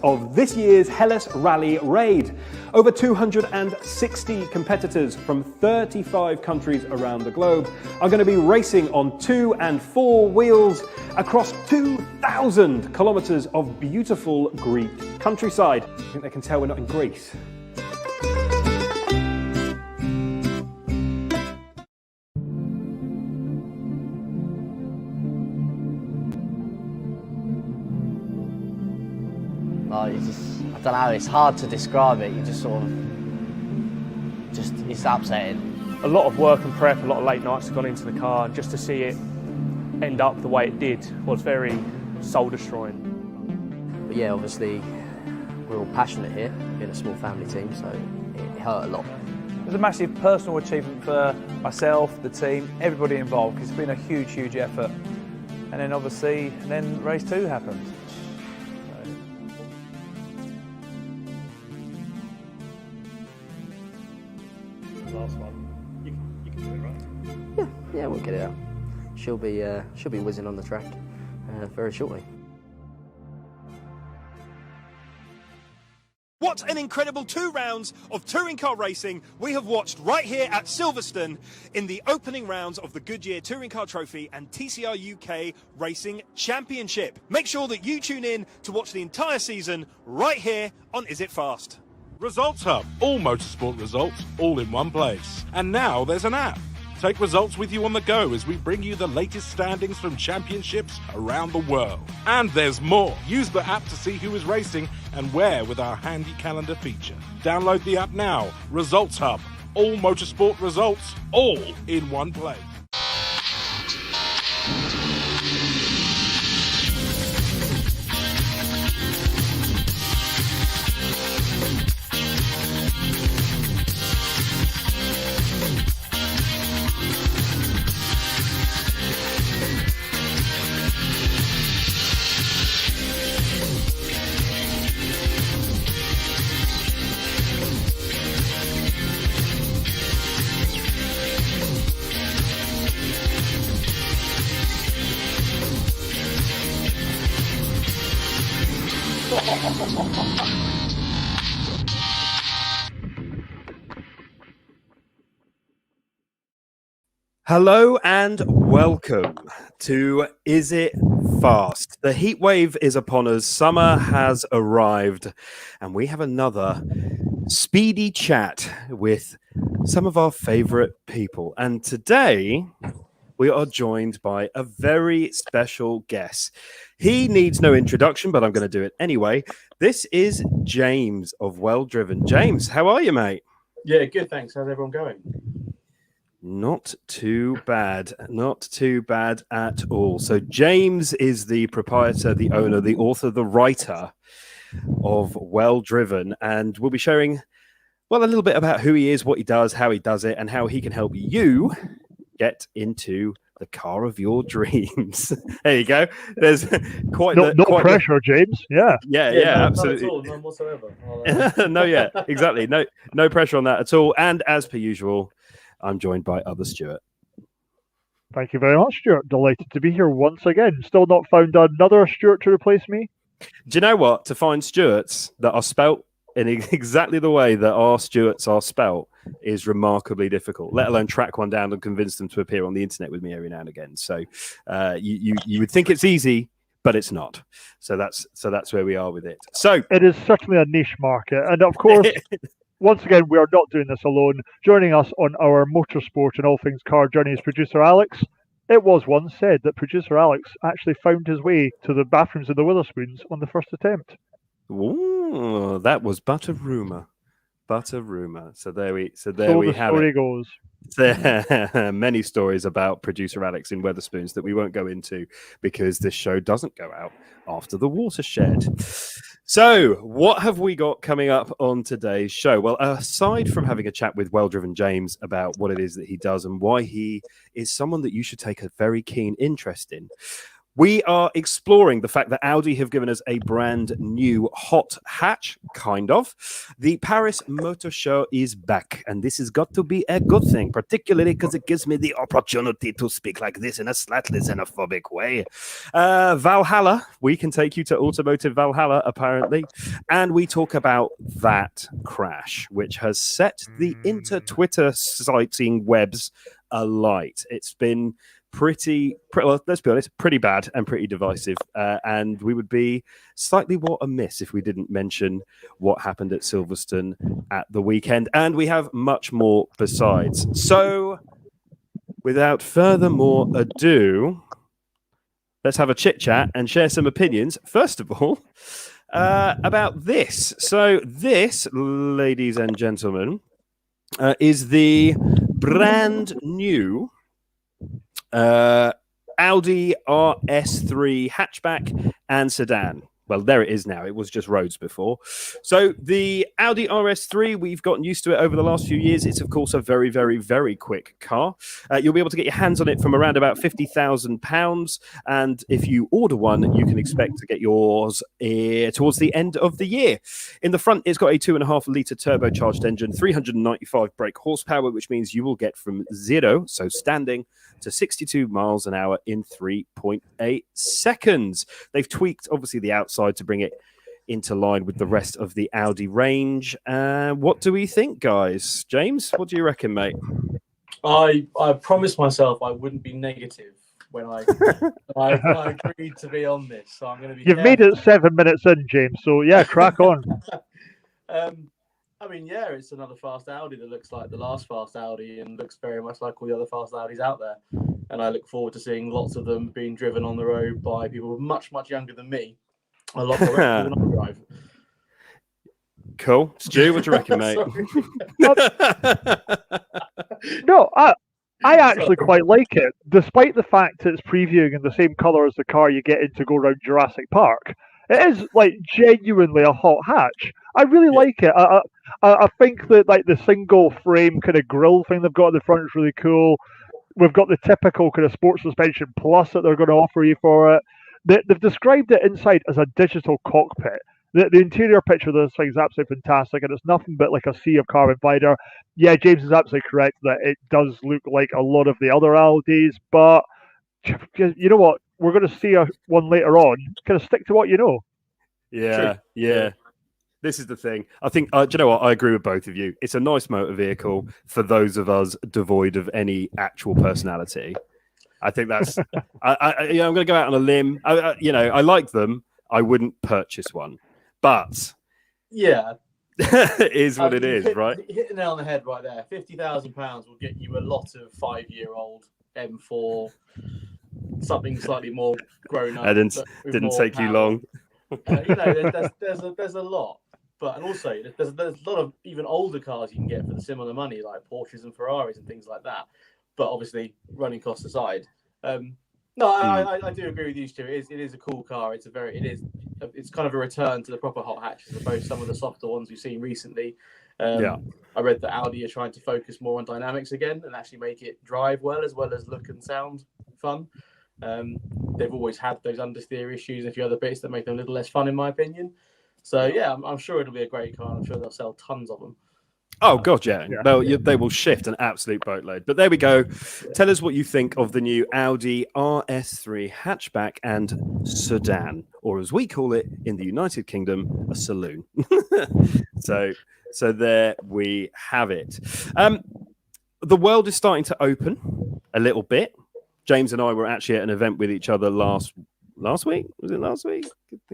Of this year's Hellas Rally Raid. Over 260 competitors from 35 countries around the globe are going to be racing on 2 and 4 wheels across 2,000 kilometres of beautiful Greek countryside. I think they can tell we're not in Greece. I don't know, it's hard to describe it. You just sort of, it's upsetting. A lot of work and prep, a lot of late nights have gone into the car, and just to see it end up the way it did was very soul destroying. But yeah, obviously we're all passionate here, being a small family team, so it hurt a lot. It was a massive personal achievement for myself, the team, everybody involved. It's been a huge, huge effort. And then obviously, race 2 happened. Last one. You can do it, right? Yeah, we'll get it out. She'll be whizzing on the track very shortly. What an incredible 2 rounds of touring car racing we have watched right here at Silverstone in the opening rounds of the Goodyear Touring Car Trophy and TCR UK Racing Championship. Make sure that you tune in to watch the entire season right here on Is It Fast? Results Hub. All motorsport results, all in one place. And now there's an app. Take results with you on the go as we bring you the latest standings from championships around the world. And there's more. Use the app to see who is racing and where with our handy calendar feature. Download the app now. Results Hub. All motorsport results, all in one place. Hello and welcome to Is It Fast? The heat wave is upon us, summer has arrived, and we have another speedy chat with some of our favourite people. And today we are joined by a very special guest. He needs no introduction, but I'm going to do it anyway. This is James of Well Driven. James, how are you, mate? Yeah, good, thanks. How's everyone going? Not too bad. Not too bad at all. So James is the proprietor, the owner, the author, the writer of Well Driven, and we'll be sharing, well, a little bit about who he is, what he does, how he does it, and how he can help you get into the car of your dreams. There you go. There's quite no pressure, James. Yeah, absolutely. Not at all, none whatsoever. No, yeah, exactly. No pressure on that at all. And as per usual, I'm joined by other Stuart. Thank you very much, Stuart. Delighted to be here once again. Still not found another Stuart to replace me. Do you know what? To find Stuarts that are spelt in exactly the way that our Stuarts are spelt is remarkably difficult, let alone track one down and convince them to appear on the internet with me every now and again. So you would think it's easy, but it's not. So that's where we are with it. So it is certainly a niche market. And of course, once again, we are not doing this alone. Joining us on our motorsport and all things car journey is producer Alex. It was once said that producer Alex actually found his way to the bathrooms of the Witherspoons on the first attempt. Ooh, that was but a rumor. So there we have the story goes. There are many stories about producer Alex in Wetherspoons that we won't go into because this show doesn't go out after the watershed. So what have we got coming up on today's show? Well, aside from having a chat with Well Driven James about what it is that he does and why he is someone that you should take a very keen interest in, We are exploring the fact that Audi have given us a brand new hot hatch, kind of. The Paris Motor Show is back, and this has got to be a good thing, particularly because it gives me the opportunity to speak like this in a slightly xenophobic way. Valhalla, we can take you to Automotive Valhalla, apparently, and we talk about that crash, which has set the inter-Twitter sighting webs alight. It's been pretty well, let's be honest, pretty bad and pretty divisive, and we would be slightly more amiss if we didn't mention what happened at Silverstone at the weekend, and we have much more besides. So without further more ado, let's have a chit chat and share some opinions, first of all, about this. So this, ladies and gentlemen, is the brand new Audi RS3 hatchback and sedan. Well, there it is now. It was just roads before. So the Audi RS3, we've gotten used to it over the last few years. It's, of course, a very, very, very quick car. You'll be able to get your hands on it from around about £50,000. And if you order one, you can expect to get yours towards the end of the year. In the front, it's got a 2.5-litre turbocharged engine, 395 brake horsepower, which means you will get from 0, so standing, to 62 miles an hour in 3.8 seconds. They've tweaked, obviously, the outside to bring it into line with the rest of the Audi range. What do we think, guys? James, what do you reckon, mate? I promised myself I wouldn't be negative when I agreed to be on this, so I'm going to be. You've made it 7 minutes in, James. So yeah, crack on. I mean, yeah, it's another fast Audi that looks like the last fast Audi and looks very much like all the other fast Audis out there. And I look forward to seeing lots of them being driven on the road by people much, much younger than me. A lot more than I drive. Cool. Stu, what do you reckon, mate? No, I actually quite like it, despite the fact it's previewing in the same colour as the car you get in to go around Jurassic Park. It is like genuinely a hot hatch. I really like it. I think that like the single frame kind of grille thing they've got at the front is really cool. We've got the typical kind of sports suspension plus that they're going to offer you for it. They've described it inside as a digital cockpit. The interior picture of this thing is absolutely fantastic, and it's nothing but like a sea of carbon fiber. Yeah, James is absolutely correct that it does look like a lot of the other Audis, but you know what? We're going to see one later on. Kind of stick to what you know. Yeah, yeah. This is the thing. I think, do you know what? I agree with both of you. It's a nice motor vehicle for those of us devoid of any actual personality. I think that's. I'm going to go out on a limb. I like them. I wouldn't purchase one, but yeah, it is what it is, right? Hit the nail on the head right there. £50,000 will get you a lot of 5-year-old M4, something slightly more grown up. It didn't take you long. There's a lot, and also there's a lot of even older cars you can get for the similar money, like Porsches and Ferraris and things like that. But obviously, running costs aside, I do agree with you, Stu. It is a cool car. It's kind of a return to the proper hot hatch as opposed to some of the softer ones we've seen recently. I read that Audi are trying to focus more on dynamics again and actually make it drive well as look and sound fun. They've always had those understeer issues and a few other bits that make them a little less fun, in my opinion. So yeah, I'm sure it'll be a great car. I'm sure they'll sell tons of them. Oh god, yeah. They will shift an absolute boatload. But there we go. Tell us what you think of the new Audi RS3 hatchback and sedan, or as we call it in the United Kingdom, a saloon. So there we have it. The world is starting to open a little bit. James and I were actually at an event with each other last week. Was it last week?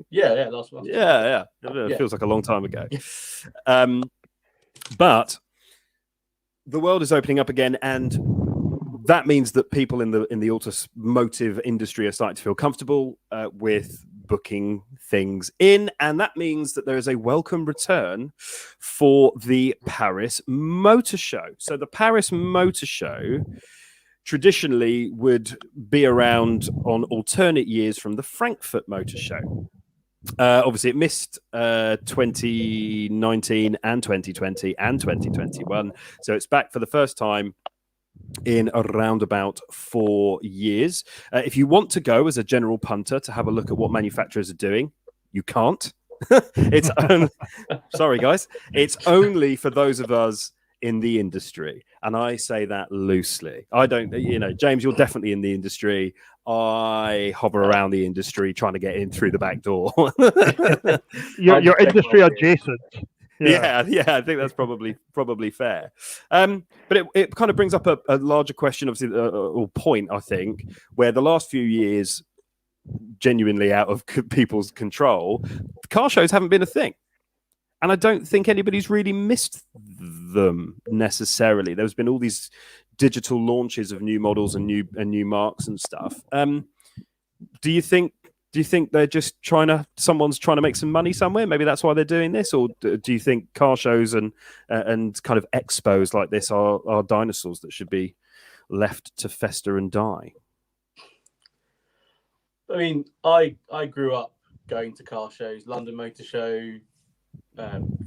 Yeah, last week. Yeah. It feels like a long time ago. But the world is opening up again, and that means that people in the automotive industry are starting to feel comfortable with booking things in, and that means that there is a welcome return for the Paris Motor Show. So the Paris Motor Show traditionally would be around on alternate years from the Frankfurt Motor Show. Obviously, it missed 2019 and 2020 and 2021. So it's back for the first time in around about 4 years. If you want to go as a general punter to have a look at what manufacturers are doing, you can't. It's sorry, guys. It's only for those of us in the industry, and I say that loosely. I don't, James, you're definitely in the industry. I hover around the industry trying to get in through the back door. You're industry adjacent. Yeah, I think that's probably fair. But it kind of brings up a larger question, obviously, or point, I think, where the last few years, genuinely out of people's control, car shows haven't been a thing. And I don't think anybody's really missed them necessarily. There's been all these digital launches of new models and new marks and stuff. Do you think they're just someone's trying to make some money somewhere? Maybe that's why they're doing this, or do you think car shows and kind of expos like this are dinosaurs that should be left to fester and die? I mean, I grew up going to car shows, London Motor Show,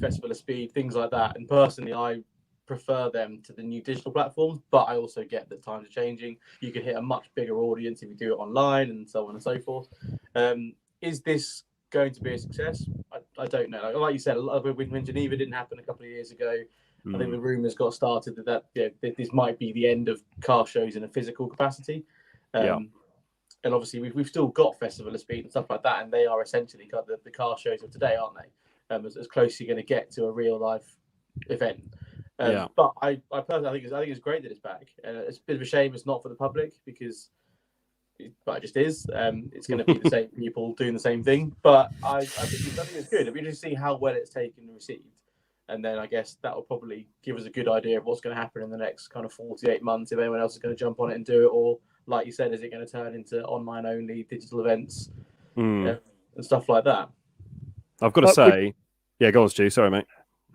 Festival of Speed, things like that. And personally, I prefer them to the new digital platforms, but I also get that times are changing. You can hit a much bigger audience if you do it online and so on and so forth. Is this going to be a success? I don't know. Like you said, a lot of when Geneva didn't happen a couple of years ago, I think the rumours got started that this might be the end of car shows in a physical capacity. And obviously, we've still got Festival of Speed and stuff like that, and they are essentially the car shows of today, aren't they? As close as you're going to get to a real life event. But I personally think it's great that it's back. It's a bit of a shame it's not for the public because it just is. It's going to be the same people doing the same thing. But I think it's good. It'll be interesting to see how well it's taken and received. And then I guess that will probably give us a good idea of what's going to happen in the next kind of 48 months if anyone else is going to jump on it and do it, or like you said, is it going to turn into online only digital events and stuff like that? I've got to say, go on, Stu. Sorry, mate.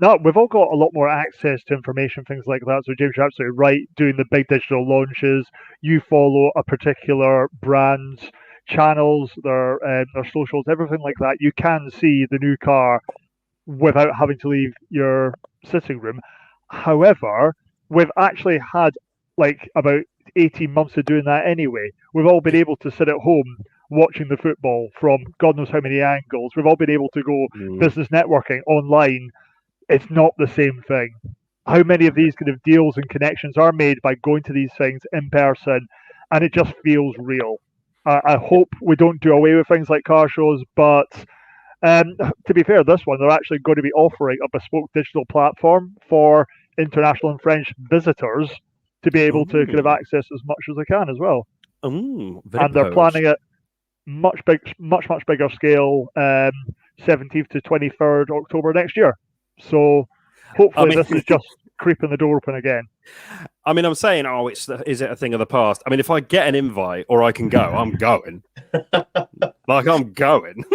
No, we've all got a lot more access to information, things like that. So James, you're absolutely right. Doing the big digital launches, you follow a particular brand's channels, their socials, everything like that. You can see the new car without having to leave your sitting room. However, we've actually had like about 18 months of doing that anyway. We've all been able to sit at home watching the football from God knows how many angles. We've all been able to go business networking online. It's not the same thing. How many of these kind of deals and connections are made by going to these things in person, and it just feels real. I hope we don't do away with things like car shows, but to be fair, this one, they're actually going to be offering a bespoke digital platform for international and French visitors to be able to kind of access as much as they can as well. And they're planning it much bigger scale, 17th to 23rd October next year. So hopefully this is just creeping the door open again. I mean, I'm saying, is it a thing of the past? I mean, if I get an invite or I can go, I'm going. Like, I'm going.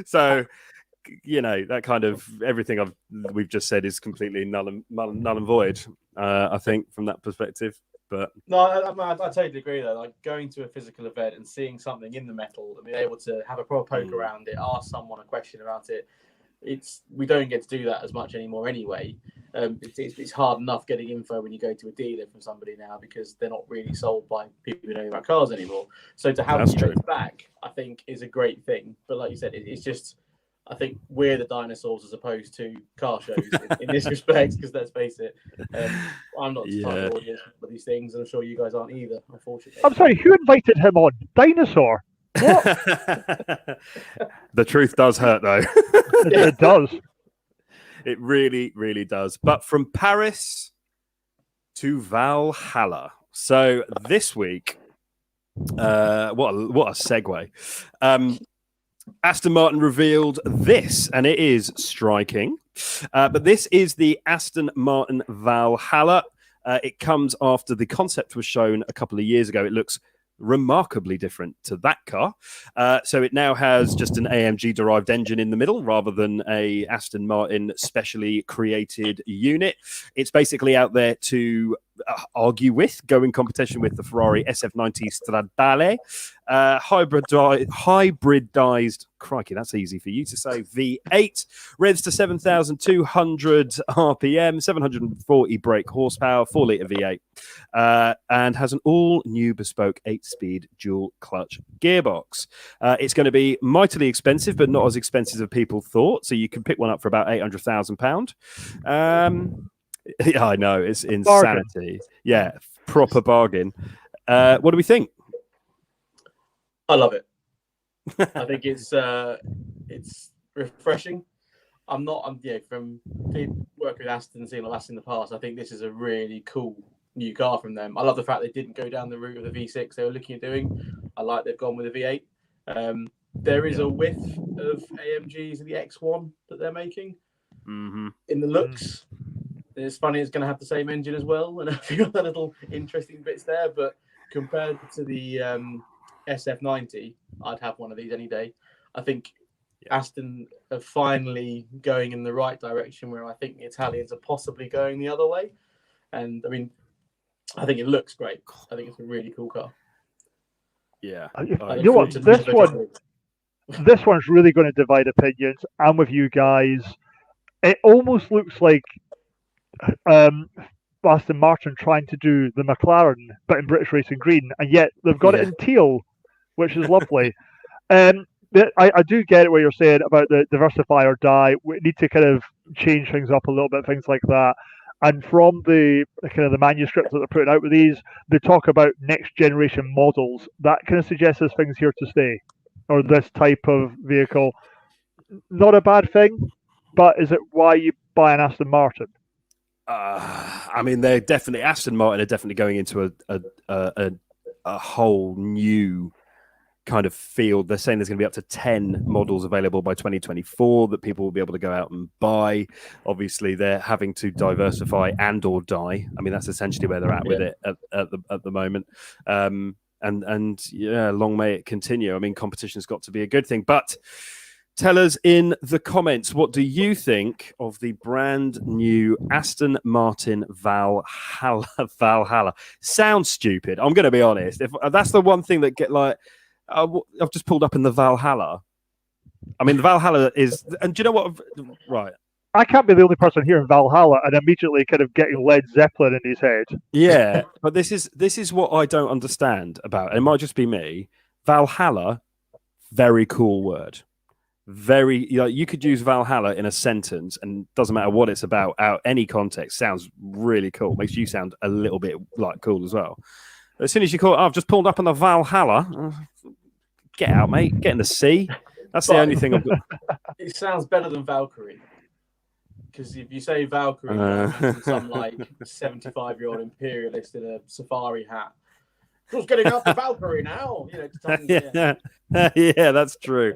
So, that kind of everything we've just said is completely null and void, I think, from that perspective. But no, I totally agree though. Like going to a physical event and seeing something in the metal and being able to have a proper poke around it, ask someone a question about it. We don't get to do that as much anymore anyway. It's hard enough getting info when you go to a dealer from somebody now because they're not really sold by people who know about cars anymore. So to have these events back, I think, is a great thing. But like you said, it's just, I think we're the dinosaurs as opposed to car shows in this respect, because let's face it, I'm not the type of audience for these things, and I'm sure you guys aren't either, unfortunately. I'm sorry, who invited him on? Dinosaur? What? The truth does hurt, though. It does. It really, really does. But from Paris to Valhalla. So this week, what a segue. Aston Martin revealed this, and it is striking. But this is the Aston Martin Valhalla. It comes after the concept was shown a couple of years ago. It looks remarkably different to that car. So it now has just an AMG-derived engine in the middle rather than a Aston Martin specially created unit. It's basically out there to argue with, go in competition with the Ferrari SF90 Stradale, hybridized, crikey, that's easy for you to say, V8, revs to 7,200 RPM, 740 brake horsepower, 4-litre V8, and has an all-new bespoke 8-speed dual-clutch gearbox. It's going to be mightily expensive, but not as expensive as people thought, so you can pick one up for about £800,000. Yeah, I know, it's insanity. Bargain. Yeah, proper bargain. What do we think? I love it. I think it's refreshing. From working with Aston, seeing Aston in the past, I think this is a really cool new car from them. I love the fact they didn't go down the route of the V6 they were looking at doing. I like they've gone with a V8. There is a whiff of AMGs in the X1 that they're making in the looks. It's funny, it's going to have the same engine as well, and a few other little interesting bits there. But compared to the SF90, I'd have one of these any day. I think Aston are finally going in the right direction, where I think the Italians are possibly going the other way. And I mean, I think it looks great. I think it's a really cool car. Yeah. You know what? This one's really going to divide opinions. I'm with you guys. It almost looks like Aston Martin trying to do the McLaren, but in British Racing Green, and yet they've got it in teal, which is lovely. I do get it what you're saying about the diversify or die. We need to kind of change things up a little bit, things like that. And from the kind of the manuscripts that they're putting out with these, they talk about next generation models. That kind of suggests this thing's here to stay, or this type of vehicle. Not a bad thing, but is it why you buy an Aston Martin? I mean, they're definitely Aston Martin are definitely going into a whole new kind of field. They're saying there's going to be up to 10 models available by 2024 that people will be able to go out and buy. Obviously, they're having to diversify and or die. I mean, that's essentially where they're at with it at the moment. And yeah, long may it continue. I mean, competition's got to be a good thing, but. Tell us in the comments, what do you think of the brand new Aston Martin Valhalla? Sounds stupid. I'm going to be honest. If that's the one thing that I've just pulled up in the Valhalla. I mean, the Valhalla is, and do you know what? Right. I can't be the only person hearing Valhalla and immediately kind of getting Led Zeppelin in his head. Yeah, but this is what I don't understand about. It might just be me. Valhalla, very cool word. Very, you could use Valhalla in a sentence and doesn't matter what it's about, out any context, sounds really cool. Makes you sound a little bit like cool as well. As soon as you call it, I've just pulled up on the Valhalla. Get out, mate. Get in the sea. That's the only thing I've got. It sounds better than Valkyrie. Because if you say Valkyrie, some like 75-year-old imperialist in a safari hat. Just getting out the Valkyrie now. Yeah, that's true.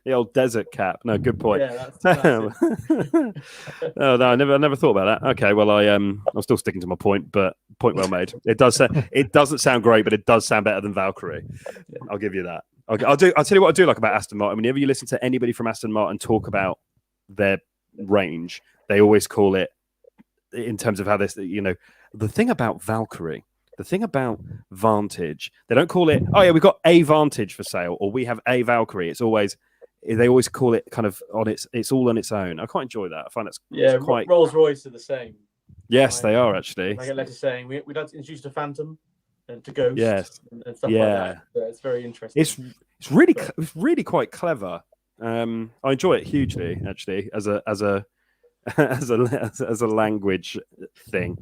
The old desert cap. No, good point. Yeah, that's Oh no, I never thought about that. Okay, well I'm still sticking to my point, but point well made. It doesn't sound great, but it does sound better than Valkyrie. I'll give you that. I'll tell you what I do like about Aston Martin. Whenever you listen to anybody from Aston Martin talk about their range, they always call it in terms of how this. The thing about Valkyrie. The thing about Vantage, they don't call it, oh yeah, we've got a Vantage for sale, or we have a Valkyrie. They always call it kind of it's all on its own. I quite enjoy that. I find it's quite. Rolls Royce are the same. Yes, they are actually. I get letters saying we'd like to introduce to Phantom and to Ghost, yes, and stuff like that. So it's very interesting. It's really quite clever. I enjoy it hugely actually as a language thing.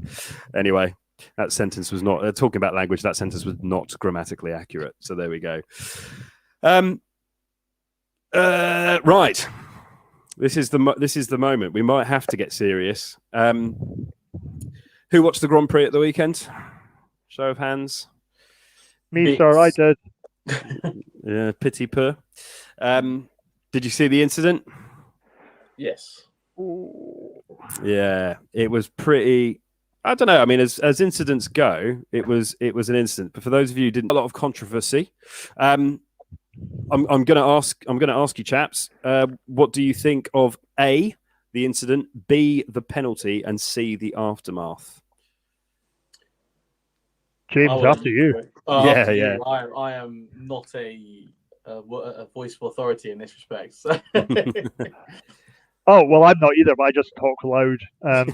Anyway. That sentence was not talking about language. That sentence was not grammatically accurate. So there we go. Right. This is the moment. We might have to get serious. Who watched the Grand Prix at the weekend? Show of hands. Me, sir. I did. Yeah, pity peu. Did you see the incident? Yes. Yeah, it was pretty. I don't know. I mean, as incidents go, it was an incident. But for those of you who didn't, a lot of controversy. I'm going to ask you, chaps. What do you think of A, the incident, B, the penalty, and C, the aftermath? James, after you. After Yeah. you, I am not a voice of authority in this respect. So. Oh, well, I'm not either, but I just talk loud,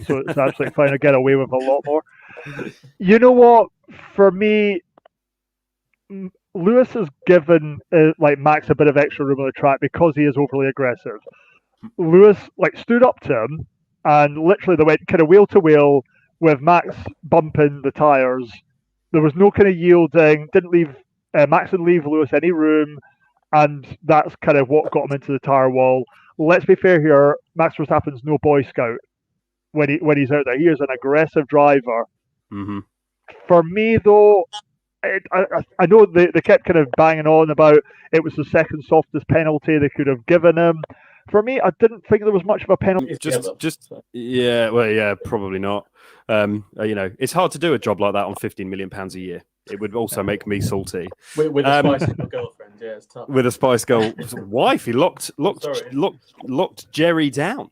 so it's absolutely fine. I get away with a lot more. You know what? For me, Lewis has given like Max a bit of extra room on the track because he is overly aggressive. Lewis stood up to him, and literally they went kind of wheel to wheel with Max bumping the tires. There was no kind of yielding. Didn't leave Max didn't leave Lewis any room, and that's kind of what got him into the tire wall. Let's be fair here. Max Verstappen's no Boy Scout when he's out there. He is an aggressive driver. Mm-hmm. For me, though, I know they kept kind of banging on about it was the second softest penalty they could have given him. For me, I didn't think there was much of a penalty. Probably not. It's hard to do a job like that on £15 million a year. It would also make me salty. With a Spice Girl girlfriend, yeah, it's tough. With a Spice Girl wife, he locked Jerry down.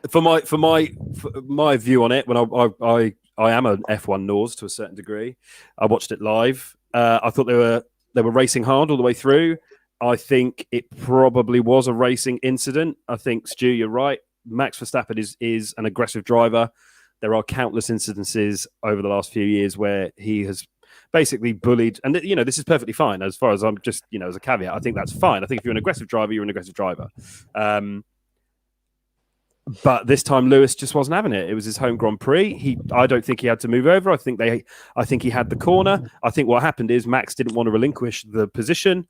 For my view on it, when I am an F1 nose to a certain degree. I watched it live. I thought they were racing hard all the way through. I think it probably was a racing incident. I think, Stu, you're right. Max Verstappen is an aggressive driver. There are countless incidences over the last few years where he has basically bullied. And, this is perfectly fine as far as I'm just, as a caveat. I think that's fine. I think if you're an aggressive driver, you're an aggressive driver. But this time, Lewis just wasn't having it. It was his home Grand Prix. I don't think he had to move over. I think he had the corner. I think what happened is Max didn't want to relinquish the position,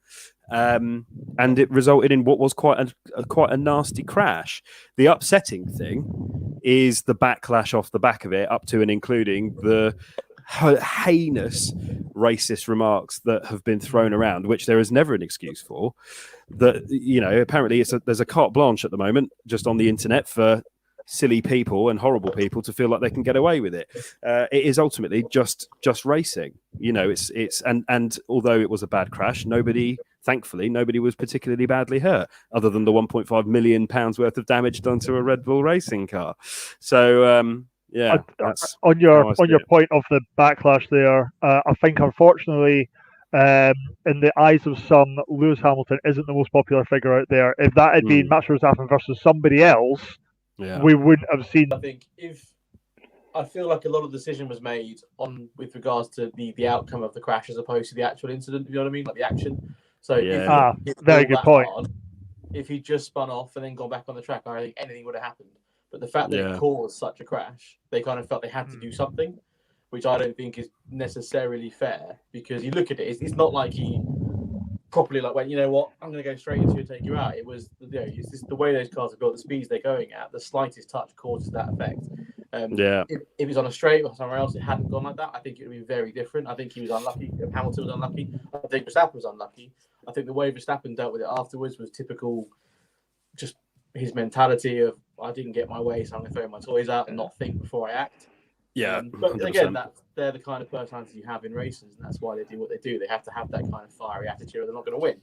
and it resulted in what was quite a nasty crash. The upsetting thing is the backlash off the back of it, up to and including the heinous racist remarks that have been thrown around, which there is never an excuse for. That apparently there's a carte blanche at the moment just on the internet for silly people and horrible people to feel like they can get away with it. It is ultimately just racing. It's and although it was a bad crash, thankfully nobody was particularly badly hurt, other than the £1.5 million worth of damage done to a Red Bull racing car. So that's on your point of the backlash there. I think unfortunately, in the eyes of some, Lewis Hamilton isn't the most popular figure out there. If that had been Max Verstappen versus somebody else, we wouldn't have seen. I feel like a lot of the decision was made with regards to the outcome of the crash as opposed to the actual incident. You know what I mean, like the action. So very good point. If he just spun off and then gone back on the track, I don't think anything would have happened. But the fact that it caused such a crash, they kind of felt they had to do something, which I don't think is necessarily fair, because you look at it, it's not like he properly went, you know what, I'm going to go straight into you and take you out. It was, it's just the way those cars are built, the speeds they're going at, the slightest touch causes that effect. If it was on a straight or somewhere else, it hadn't gone like that, I think it would be very different. I think he was unlucky. Hamilton was unlucky. I think Verstappen was unlucky. I think the way Verstappen dealt with it afterwards was typical, just his mentality of, I didn't get my way, so I'm going to throw my toys out and not think before I act. Yeah, but again, they're the kind of personalities you have in races, and that's why they do what they do. They have to have that kind of fiery attitude, or they're not going to win.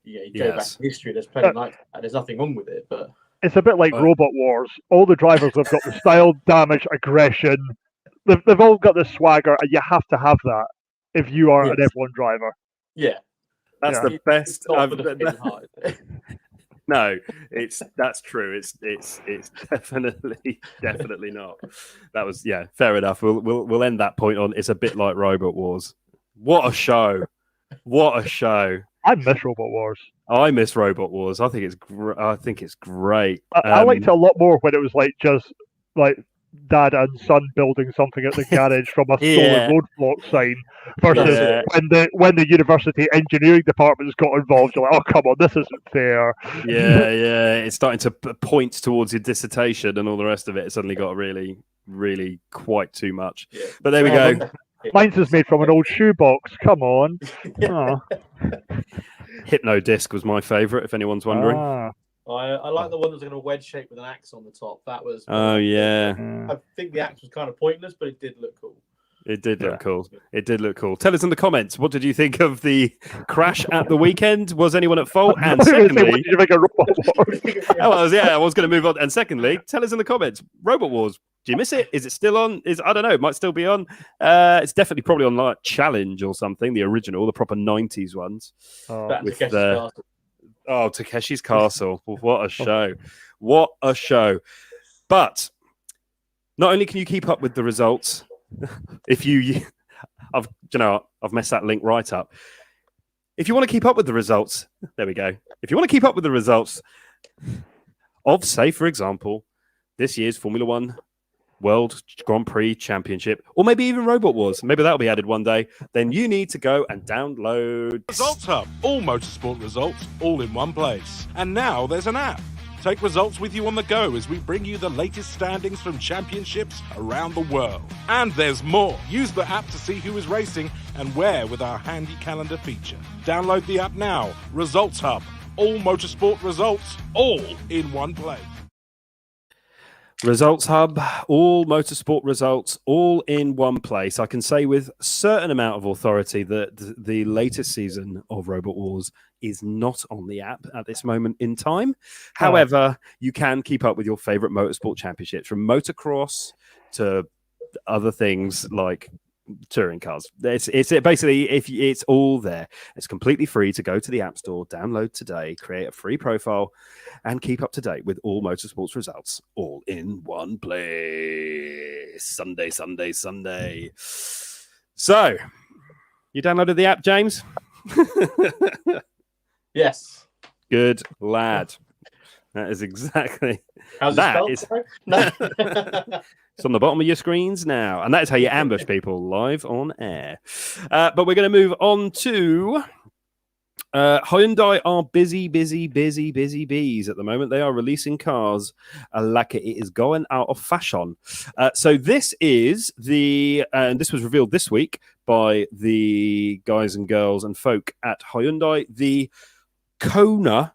You go back to history, there's plenty like that. There's nothing wrong with it, but it's a bit like Robot Wars. All the drivers have got the style, damage, aggression. They've all got the swagger, and you have to have that if you are an F1 driver. Yeah, that's the best. No, that's true. It's definitely not. That was fair enough. We'll end that point on. It's a bit like Robot Wars. What a show! What a show! I miss Robot Wars. I miss Robot Wars. I think it's great. I liked it a lot more when it was just dad and son building something at the garage from a stolen roadblock sign versus when the university engineering department got involved. You're like, oh, come on, this isn't fair. It's starting to point towards your dissertation and all the rest of it. It suddenly got really, really quite too much. But there we go. Mine's is made from an old shoebox. Come on. Hypno Disc was my favourite, if anyone's wondering. I like the one that was in a wedge shape with an axe on the top. That was. Oh yeah. I think the axe was kind of pointless, but it did look cool. It did look cool. It did look cool. Tell us in the comments, what did you think of the crash at the weekend? Was anyone at fault? And secondly, did you make a Robot Wars? I was going to move on. And secondly, tell us in the comments, Robot Wars, do you miss it? Is it still on? I don't know. It might still be on. It's definitely probably on like Challenge or something, the original, the proper 90s ones. Takeshi's Castle. What a show. What a show. But not only can you keep up with the results, I've messed that link right up. If you want to keep up with the results, there we go. If you want to keep up with the results of, say, for example, this year's Formula One World Grand Prix Championship, or maybe even Robot Wars, maybe that'll be added one day, then you need to go and download Results Hub. All motorsport results, all in one place. And now there's an app. Take results with you on the go as we bring you the latest standings from championships around the world. And there's more. Use the app to see who is racing and where with our handy calendar feature. Download the app now. Results Hub. All motorsport results, all in one place. Results Hub, all motorsport results, all in one place. I can say with certain amount of authority that the latest season of Robot Wars is not on the app at this moment in time. However, you can keep up with your favorite motorsport championships, from motocross to other things like touring cars. It's basically, if it's all there. It's completely free to go to the App Store, download today, create a free profile, and keep up to date with all motorsports results, all in one place. Sunday. So, you downloaded the app, James? Yes. Good lad. That is exactly. How's it spelled? No. It's on the bottom of your screens now. And that is how you ambush people live on air. But we're going to move on to Hyundai are busy bees at the moment. They are releasing cars like it is going out of fashion. So this is and this was revealed this week by the guys and girls and folk at Hyundai, the Kona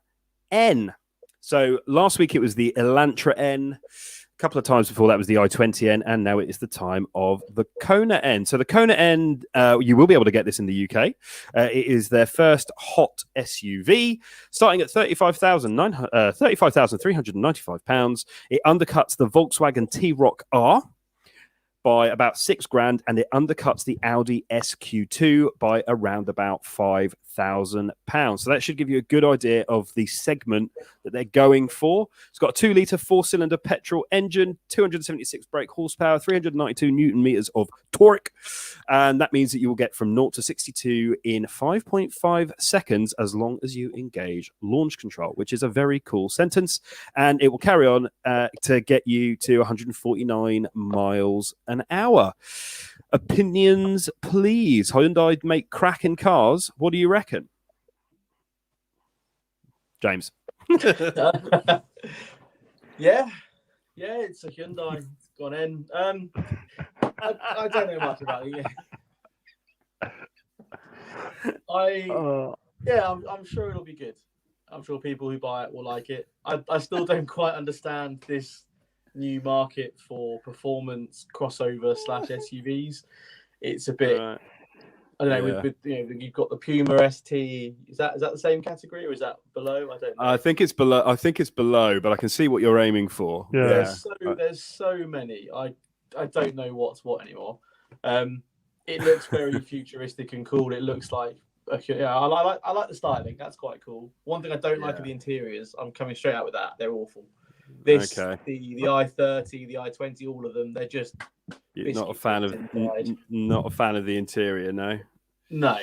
N. So last week it was the Elantra N. A couple of times before that was the i20N, and now it is the time of the Kona N. So the Kona N, you will be able to get this in the UK. It is their first hot SUV, starting at £35,395. It undercuts the Volkswagen T-Roc R by about £6,000, and it undercuts the Audi SQ2 by around about £5,000. So that should give you a good idea of the segment that they're going for. It's got a 2-litre 4-cylinder petrol engine, 276 brake horsepower, 392 newton meters of torque, and that means that you will get from 0 to 62 in 5.5 seconds as long as you engage launch control, which is a very cool sentence, and it will carry on to get you to 149 miles an hour. Opinions, please. Hyundai make cracking cars. What do you reckon? James. Yeah, it's a Hyundai. It's gone in. I don't know much about it. I'm sure it'll be good. I'm sure people who buy it will like it. I still don't quite understand this new market for performance crossover / SUVs. It's a bit. I don't know. With you've got the Puma ST. Is that the same category or is that below? I don't know. I think it's below, but I can see what you're aiming for. Yeah. There's so many. I don't know what's what anymore. It looks very futuristic and cool. It looks like I like the styling. That's quite cool. One thing I don't like are the interiors. I'm coming straight out with that. They're awful. The i30, the i20, all of them. They're just. You're not a fan of the interior, no. No.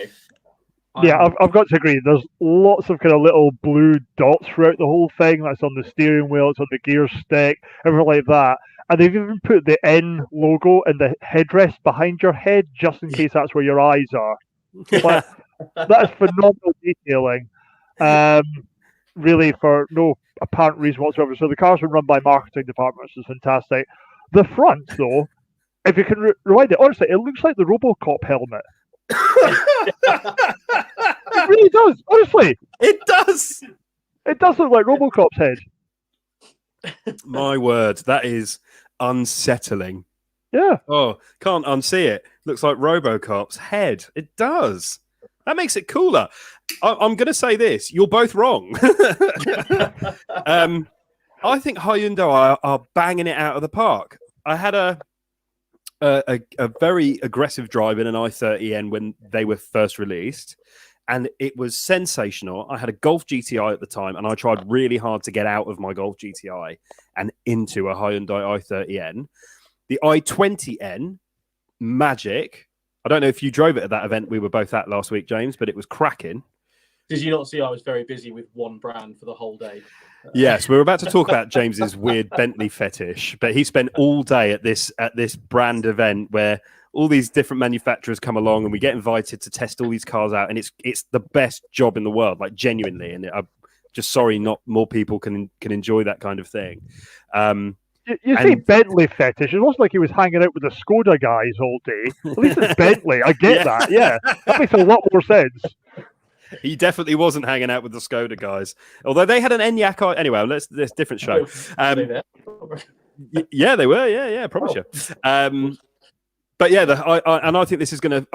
Yeah, I've got to agree. There's lots of kind of little blue dots throughout the whole thing. That's on the steering wheel, it's on the gear stick, everything like that. And they've even put the N logo in the headrest behind your head, just in case that's where your eyes are. But that is phenomenal detailing. Really, for no apparent reason whatsoever. So the car's been run by marketing departments, which is fantastic. The front, though, if you can rewind it, honestly, it looks like the RoboCop helmet. It really does, honestly. It does. It does look like RoboCop's head. My word, that is unsettling. Yeah. Oh, can't unsee it. Looks like RoboCop's head. It does. That makes it cooler. I'm going to say this. You're both wrong. I think Hyundai are banging it out of the park. I had a very aggressive drive in an i30N when they were first released, and it was sensational. I had a Golf GTI at the time, and I tried really hard to get out of my Golf GTI and into a Hyundai i30N. The i20N, magic. I don't know if you drove it at that event we were both at last week, James, but it was cracking. Did you not see I was very busy with one brand for the whole day? Yes, we're about to talk about James's weird Bentley fetish, but he spent all day at this brand event where all these different manufacturers come along and we get invited to test all these cars out, and it's the best job in the world, like genuinely. And I'm just sorry not more people can enjoy that kind of thing. You say Bentley fetish. It wasn't like he was hanging out with the Skoda guys all day. At least it's Bentley. I get that. Yeah, that makes a lot more sense. He definitely wasn't hanging out with the Skoda guys, although they had an Enyaq. Anyway, this different show. Yeah, they were. Yeah, promise you. But yeah, I think this is gonna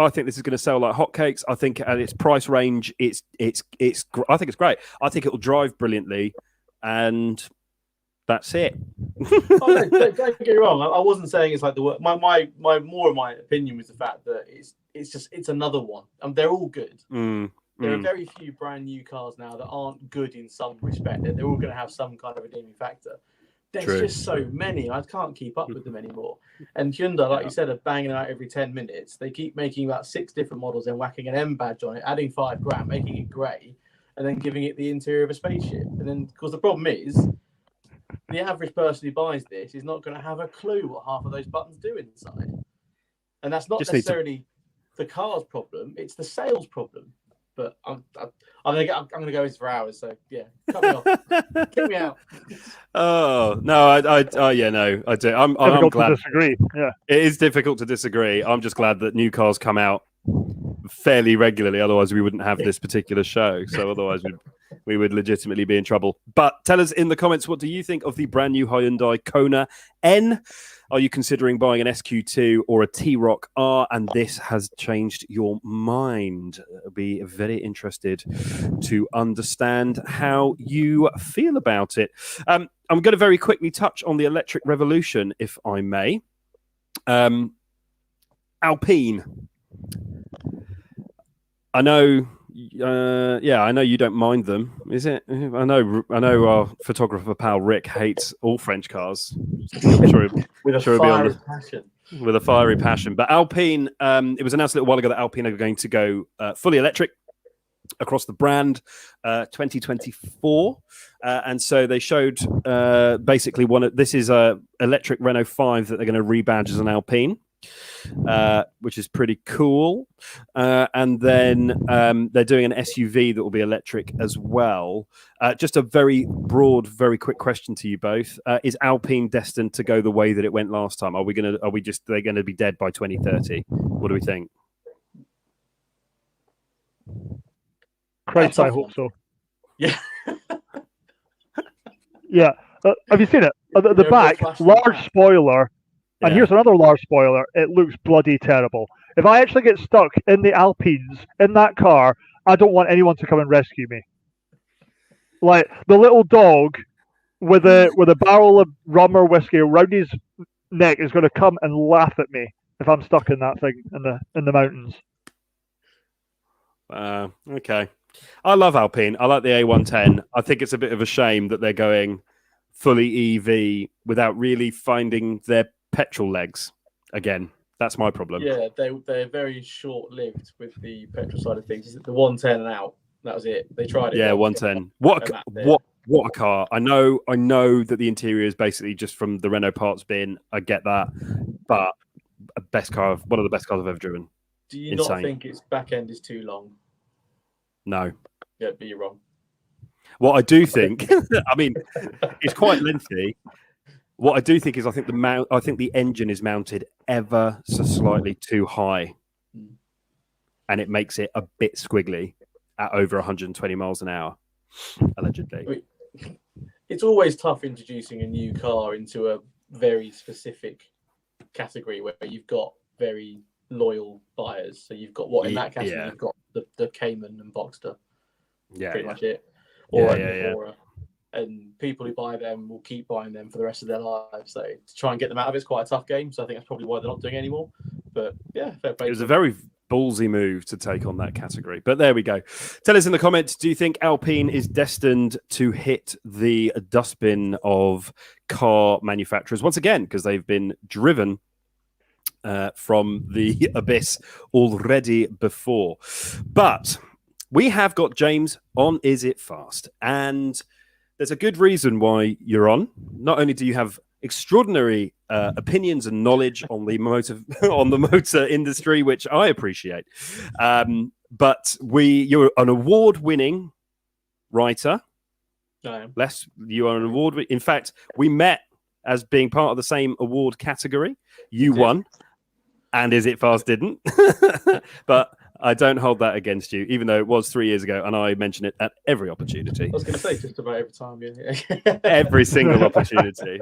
sell like hotcakes. I think at its price range, I think it's great. I think it'll drive brilliantly, and that's it. Don't get me wrong. I wasn't saying it's like the work. My more of my opinion was the fact that it's another one. They're all good. There are very few brand new cars now that aren't good in some respect. They're all going to have some kind of redeeming factor. There's just so many. I can't keep up with them anymore. And Hyundai, like you said, are banging out every 10 minutes. They keep making about 6 different models and whacking an M badge on it, adding $5,000, making it grey, and then giving it the interior of a spaceship. And then, because the problem is, the average person who buys this is not going to have a clue what half of those buttons do inside. And that's not necessarily the car's problem, it's the sales problem. But I'm gonna go this for hours. So yeah, cut me off, get me out. Oh no, I do. I'm glad. To disagree. Yeah, it is difficult to disagree. I'm just glad that new cars come out fairly regularly. Otherwise, we wouldn't have this particular show. So otherwise, we would legitimately be in trouble. But tell us in the comments, what do you think of the brand new Hyundai Kona N? Are you considering buying an SQ2 or a T-Roc R? And this has changed your mind. I'll be very interested to understand how you feel about it. I'm going to very quickly touch on the electric revolution, if I may. Alpine. I know. I know you don't mind them, is it? I know our photographer pal Rick hates all French cars. With a fiery passion. But Alpine, it was announced a little while ago that Alpine are going to go fully electric across the brand 2024. And so they showed basically this is a electric Renault 5 that they're going to rebadge as an Alpine. Which is pretty cool. And then they're doing an SUV that will be electric as well. Just a very broad, very quick question to you both. Is Alpine destined to go the way that it went last time? They're going to be dead by 2030? What do we think? Christ, I hope so. Yeah. Yeah. Have you seen it? At the back, large spoiler. And here's another large spoiler. It looks bloody terrible. If I actually get stuck in the Alpines in that car, I don't want anyone to come and rescue me. Like the little dog with a barrel of rum or whiskey around his neck is going to come and laugh at me if I'm stuck in that thing in the mountains. Okay. I love Alpine. I like the A110. I think it's a bit of a shame that they're going fully EV without really finding their petrol legs again. That's my problem. Yeah, they're very short-lived with the petrol side of things. The 110 and out. That was it. They tried it. Yeah, 110. What a car! I know that the interior is basically just from the Renault parts bin. I get that, but one of the best cars I've ever driven. Do you not think its back end is too long? No. Yeah, but you're wrong. What I do think, I mean, it's quite lengthy. What I do think is I think the engine is mounted ever so slightly too high, and it makes it a bit squiggly at over 120 miles an hour, allegedly. It's always tough introducing a new car into a very specific category where you've got very loyal buyers. So you've got in that category you've got the Cayman and Boxster. Pretty much it. Or Agora. And people who buy them will keep buying them for the rest of their lives. So to try and get them out of it's quite a tough game. So I think that's probably why they're not doing it anymore. But yeah, fair play. It was a very ballsy move to take on that category. But there we go. Tell us in the comments, do you think Alpine is destined to hit the dustbin of car manufacturers once again? Because they've been driven from the abyss already before. But we have got James on Is It Fast? And there's a good reason why you're on. Not only do you have extraordinary opinions and knowledge on the motor industry, which I appreciate, but you're an award-winning writer. I am. You are an award. In fact, we met as being part of the same award category. You won, and Is It Fast didn't. But I don't hold that against you, even though it was 3 years ago, and I mention it at every opportunity. I was going to say just about every time, yeah. Every single opportunity.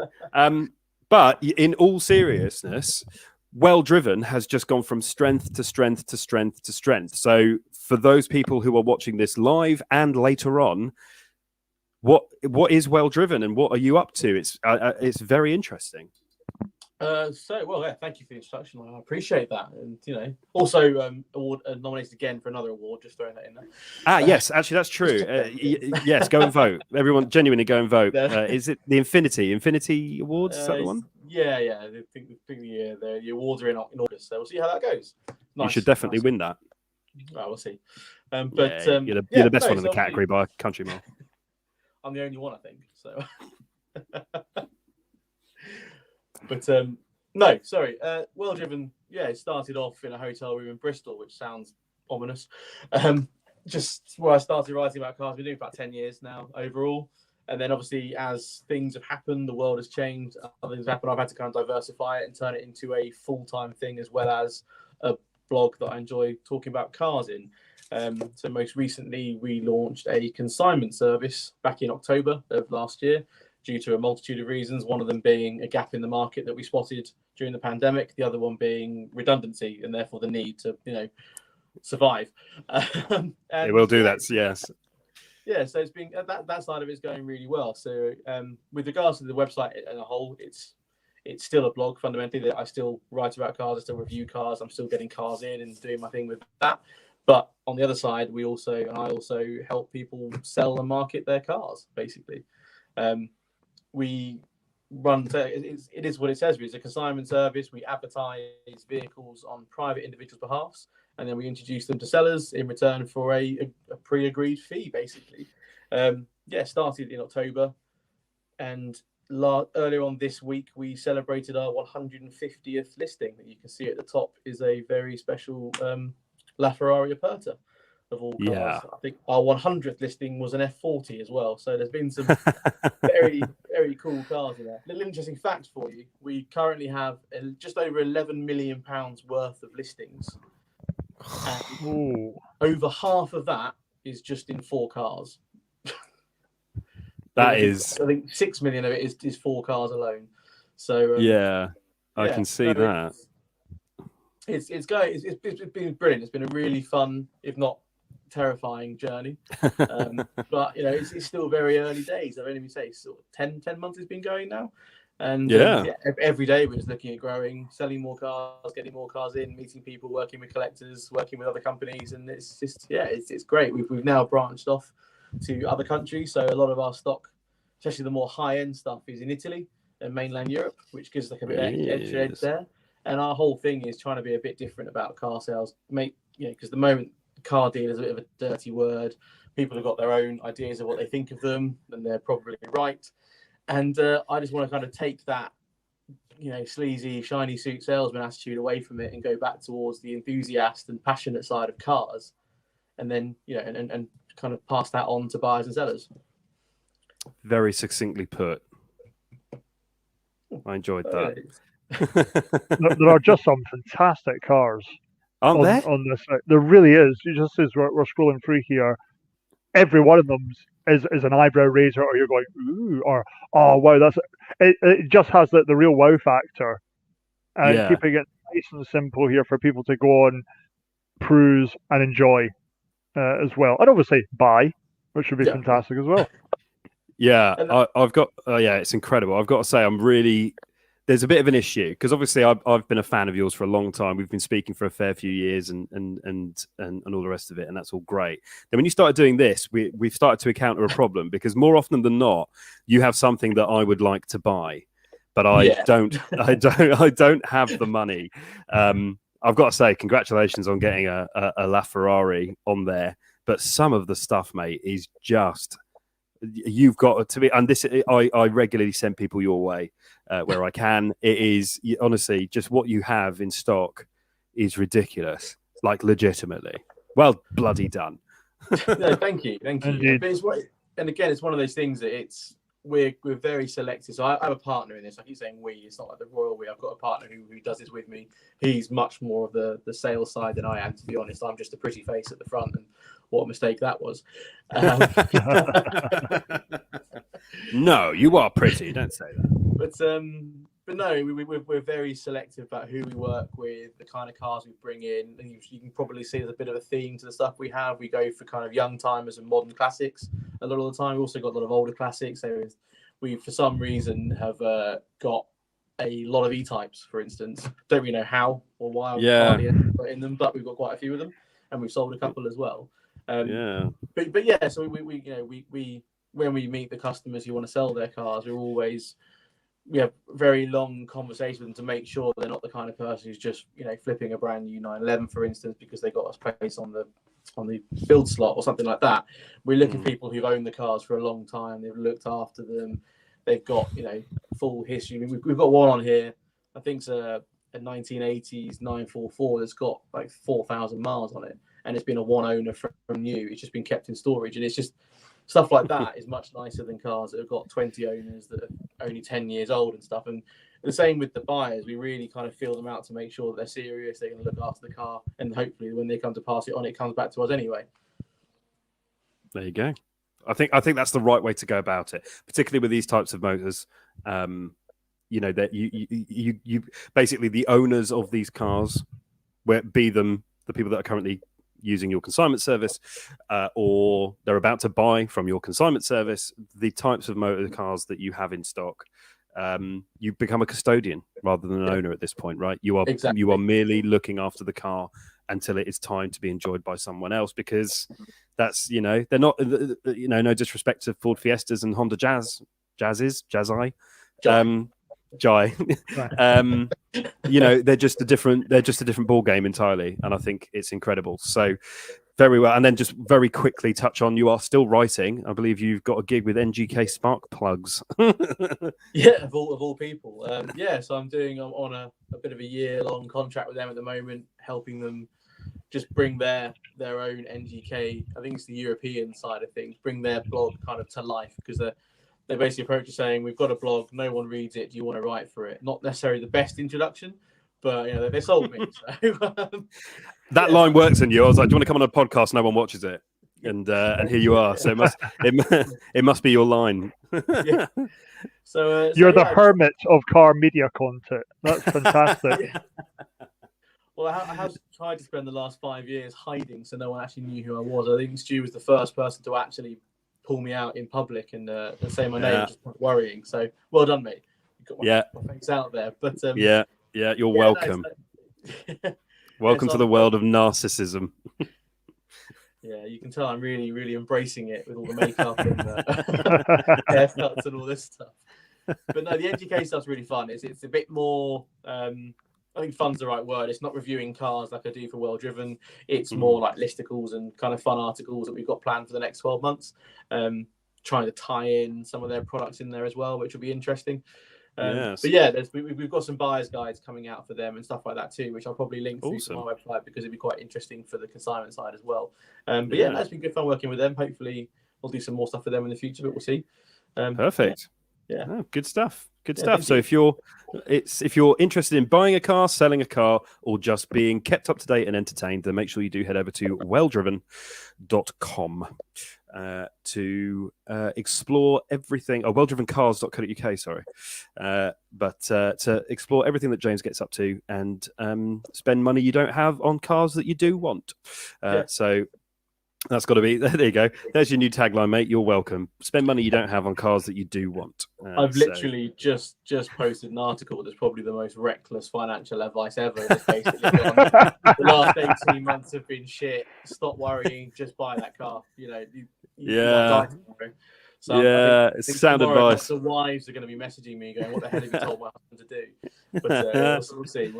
But in all seriousness, Well Driven has just gone from strength to strength to strength to strength. So for those people who are watching this live and later on, what is Well Driven and what are you up to? It's very interesting. Thank you for the introduction. I appreciate that, and also nominated again for another award. Just throwing that in there. Yes, actually, that's true. Yes, go and vote. Everyone, genuinely go and vote. Is it the Infinity Awards? Is that the one? Yeah. I think the awards are in August, so we'll see how that goes. Nice, you should definitely win that. Well, we'll see. You're the best one in the category by a country mile. I'm the only one, I think. So. But Well Driven, it started off in a hotel room in Bristol, which sounds ominous. Just where I started writing about cars. I've been doing it for about 10 years now overall. And then obviously as things have happened, the world has changed, other things happen, I've had to kind of diversify it and turn it into a full-time thing as well as a blog that I enjoy talking about cars in. So most recently we launched a consignment service back in October of last year, due to a multitude of reasons, one of them being a gap in the market that we spotted during the pandemic, the other one being redundancy and therefore the need to, survive. It will do that, yes. Yeah, so it's been that side of it's going really well. So with regards to the website as a whole, it's still a blog fundamentally that I still write about cars, I still review cars, I'm still getting cars in and doing my thing with that. But on the other side, I also help people sell and market their cars, basically. We run, it is what it says. It's a consignment service. We advertise vehicles on private individuals' behalves, and then we introduce them to sellers in return for a pre-agreed fee, basically. Started in October, and earlier on this week, we celebrated our 150th listing. That you can see at the top is a very special LaFerrari Aperta. Of all cars. Yeah. I think our 100th listing was an F40 as well. So there's been some very, very cool cars in there. Little interesting fact for you: we currently have just over £11 million worth of listings. And over half of that is just in 4 cars. I think 6 million of it is 4 cars alone. So I can see that. It's been brilliant. It's been a really fun, if not terrifying journey, but it's still very early days. I've only been saying 10 months it's been going now, and every day we're just looking at growing, selling more cars, getting more cars in, meeting people, working with collectors, working with other companies, and it's just it's great. We've now branched off to other countries, so a lot of our stock, especially the more high-end stuff, is in Italy and mainland Europe, which gives like a bit of extra edge there. And our whole thing is trying to be a bit different about car sales, because the moment car deal is a bit of a dirty word. People have got their own ideas of what they think of them, and they're probably right. And I just want to kind of take that, sleazy, shiny suit salesman attitude away from it and go back towards the enthusiast and passionate side of cars, and then and kind of pass that on to buyers and sellers. Very succinctly put. I enjoyed that. There are just some fantastic cars. On this, there really is. Just as we're scrolling through here, every one of them is an eyebrow raiser, or you're going ooh, or oh wow, it just has the real wow factor. and Yeah. keeping it nice and simple here for people to go on, cruise, and enjoy as well. And obviously buy, which would be fantastic as well. Yeah, I've got. Yeah, it's incredible. I've got to say, there's a bit of an issue because obviously I've been a fan of yours for a long time. We've been speaking for a fair few years and all the rest of it, and that's all great. Then when you started doing this, we've started to encounter a problem because more often than not, you have something that I would like to buy, but I don't have the money. I've got to say, congratulations on getting a LaFerrari on there. But some of the stuff, mate, is just. You've got to be, and this I regularly send people your way where I can. It is honestly just what you have in stock is ridiculous, like legitimately. Well, bloody done. No, thank you. Indeed. But and again, it's one of those things that we're very selective. So I have a partner in this. I keep saying we. It's not like the royal we. I've got a partner who does this with me. He's much more of the sales side than I am. To be honest, I'm just a pretty face at the front, and what a mistake that was. No, you are pretty. Don't say that. But no, we're very selective about who we work with, the kind of cars we bring in. And you can probably see there's a bit of a theme to the stuff we have. We go for kind of young timers and modern classics a lot of the time. We also got a lot of older classics. We for some reason have got a lot of E-types, for instance. Don't really know how or why put in them, but we've got quite a few of them, and we've sold a couple as well. But yeah, so we when we meet the customers who want to sell their cars, we have very long conversations with them to make sure they're not the kind of person who's just flipping a brand new 911, for instance, because they got a space on the build slot or something like that. We look at people who've owned the cars for a long time. They've looked after them. They've got full history. I mean, we've got one on here. I think it's a 1980s 944 that's got like 4,000 miles on it, and it's been a one owner from new. It's just been kept in storage, and it's just stuff like that is much nicer than cars that have got 20 owners that are only 10 years old and stuff. And the same with the buyers. We really kind of feel them out to make sure that they're serious, they're going to look after the car, and hopefully when they come to pass it on, it comes back to us anyway. There you go. I think that's the right way to go about it, particularly with these types of motors. That you basically the owners of these cars, be them the people that are currently using your consignment service, or they're about to buy from your consignment service, the types of motor cars that you have in stock, you become a custodian rather than an owner at this point, right? You are merely looking after the car until it is time to be enjoyed by someone else, because that's they're not no disrespect to Ford Fiestas and Honda Jazzi. They're just a different ball game entirely, and I think it's incredible. So very well. And then just very quickly touch on, you are still writing. I believe you've got a gig with NGK Spark Plugs. Yeah, of all people. So I'm doing on a bit of a year-long contract with them at the moment, helping them just bring their own NGK. I think it's the European side of things. Bring their blog kind of to life, because they basically approach you saying, we've got a blog, no one reads it, do you want to write for it? Not necessarily the best introduction, but they sold me. So, that line works in you. I was like, do you want to come on a podcast? No one watches it, and here you are. So it must be your line. Yeah. So you're the hermit of car media content. That's fantastic. Yeah. Well, I have tried to spend the last 5 years hiding, so no one actually knew who I was. I think Stu was the first person to actually pull me out in public and say my name, just worrying. So well done, mate. You've got my face out there. But you're welcome. Welcome to the world of narcissism. Yeah, you can tell I'm really, really embracing it with all the makeup and haircuts and all this stuff. But no, the NGK stuff's really fun. It's a bit more. I think fun's the right word. It's not reviewing cars like I do for Well Driven. It's more like listicles and kind of fun articles that we've got planned for the next 12 months. Trying to tie in some of their products in there as well, which will be interesting. Yes. But yeah, we've got some buyer's guides coming out for them and stuff like that too, which I'll probably link through to my website, because it'd be quite interesting for the consignment side as well. But that's been good fun working with them. Hopefully we'll do some more stuff for them in the future, but we'll see. Perfect. Yeah. Oh, good stuff. Good stuff. So if you're interested in buying a car, selling a car, or just being kept up to date and entertained, then make sure you do head over to welldriven.com. to explore everything. Oh, welldrivencars.co.uk, sorry. But to explore everything that James gets up to and spend money you don't have on cars that you do want. So that's got to be, there you go. There's your new tagline, mate. You're welcome. Spend money you don't have on cars that you do want. I've literally just posted an article that's probably the most reckless financial advice ever. It's basically the last 18 months have been shit. Stop worrying. Just buy that car. You know, you might die tomorrow. So it's sound advice. The wives are going to be messaging me going, what the hell have you told my husband to do? But we'll see.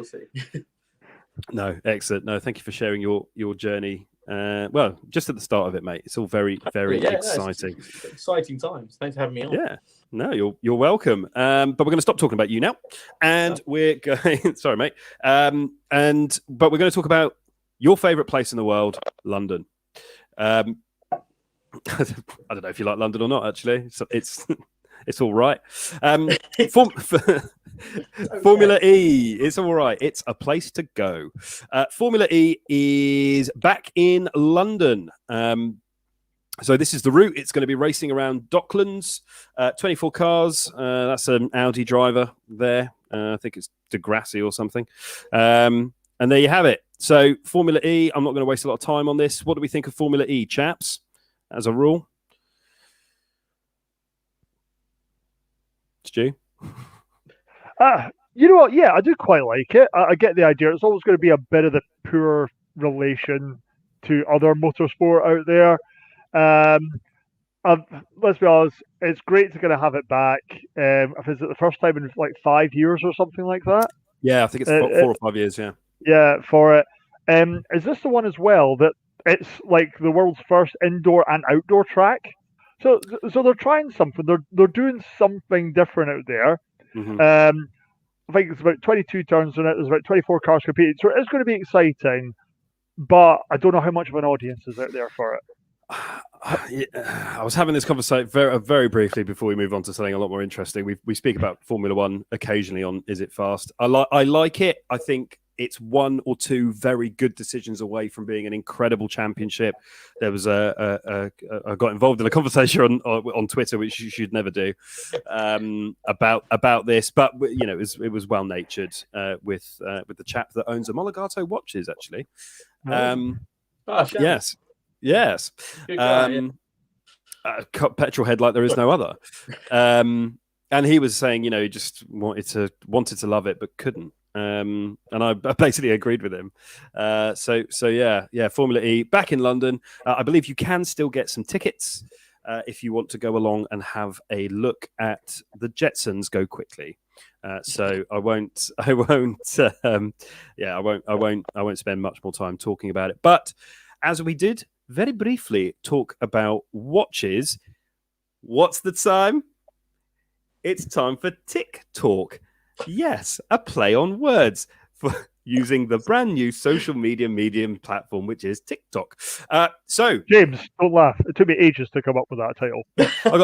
No, excellent. No, thank you for sharing your journey. Well, just at the start of it, mate. It's all very, very exciting. Exciting times. Thanks for having me on. Yeah. No, you're welcome. But we're going to stop talking about you now, and we're going. Sorry, mate. But we're going to talk about your favourite place in the world, London. I don't know if you like London or not. Actually, it's all right. Formula E, it's all right. It's a place to go. Formula E is back in London. So this is the route. It's going to be racing around Docklands. 24 cars. That's an Audi driver there. I think it's Degrassi or something. And there you have it. So Formula E, I'm not going to waste a lot of time on this. What do we think of Formula E, chaps, as a rule? Stu? You know what? Yeah, I do quite like it. I get the idea. It's always going to be a bit of the poor relation to other motorsport out there. Let's be honest, it's great to kind of have it back. If it's the first time in like 5 years or something like that. Yeah, I think it's 4 or 5 years, yeah. Yeah, for it. Is this the one as well that it's like the world's first indoor and outdoor track? So they're trying something. They're doing something different out there. Mm-hmm. I think it's about 22 turns in it. There's about 24 cars competing. So it's going to be exciting, but I don't know how much of an audience is out there for it. I was having this conversation very briefly before we move on to something a lot more interesting. We speak about Formula One occasionally on Is It Fast? I like it. I think it's 1 or 2 very good decisions away from being an incredible championship. There was I got involved in a conversation on Twitter, which you should never do, about this. But you know, it was well natured with the chap that owns a Mulligato watches, actually. Yes. Good guy, Petrol head like there is no other. And he was saying, you know, he just wanted to love it but couldn't. And I basically agreed with him. So yeah, Formula E back in London. I believe you can still get some tickets if you want to go along and have a look at the Jetsons go quickly. So I won't spend much more time talking about it. But as we did very briefly talk about watches, what's the time? It's time for Tick Talk. Yes, a play on words for using the brand new social media medium platform, which is TikTok. So, James, don't laugh. It took me ages to come up with that title. I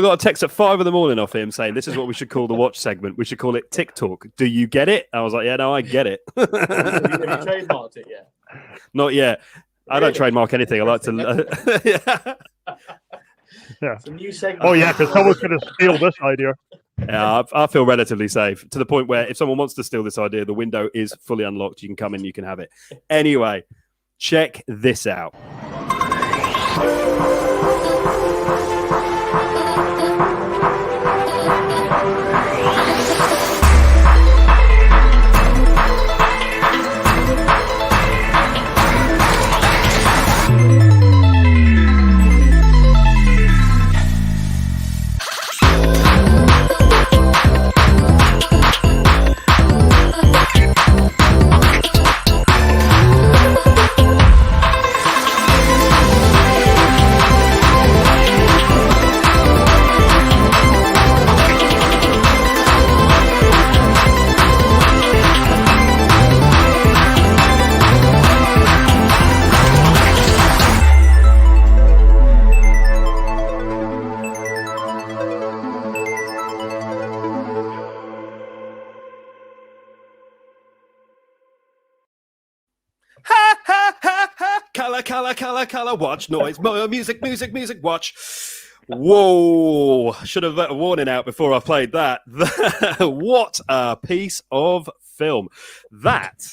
got a text at 5 a.m. off him saying this is what we should call the watch segment. We should call it TikTok. Do you get it? I was like, yeah, no, I get it. Have you trademarked it yet? Not yet. I don't trademark anything. I like to. Yeah. It's a new segment. Oh yeah, because someone's going to steal this idea. Yeah, I feel relatively safe to the point where if someone wants to steal this idea, the window is fully unlocked. You can come in, you can have it. Anyway, check this out. Color, watch, noise, music, watch. Whoa, should have let a warning out before I played that. What a piece of film. That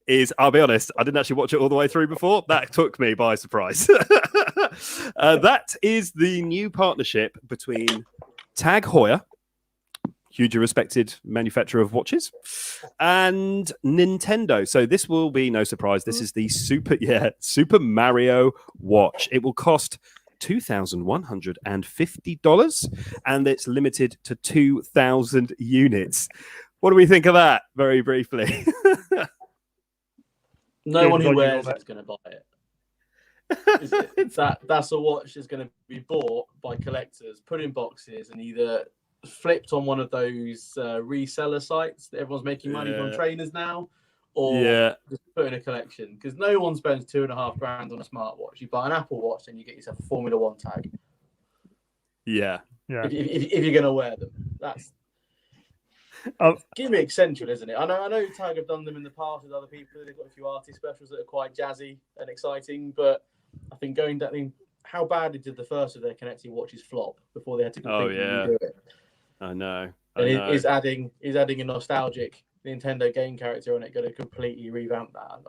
is, I'll be honest, I didn't actually watch it all the way through before. That took me by surprise. That is the new partnership between Tag Heuer, hugely respected manufacturer of watches, and Nintendo. So this will be no surprise. This is the Super Mario watch. It will cost $2,150, and it's limited to 2,000 units. What do we think of that? Very briefly. No one who wears it's going to buy it. That's a watch that's going to be bought by collectors, put in boxes, and either flipped on one of those reseller sites that everyone's making money from trainers now, or just put in a collection, because no one spends $2,500 on a smartwatch. You buy an Apple Watch and you get yourself a Formula One tag. Yeah. If you're going to wear them, that's gimmick central, isn't it? I know Tag have done them in the past with other people. They've got a few artist specials that are quite jazzy and exciting, but I think how badly did the first of their connecting watches flop before they had to completely redo it? I know. Is adding a nostalgic Nintendo game character on it going to completely revamp that?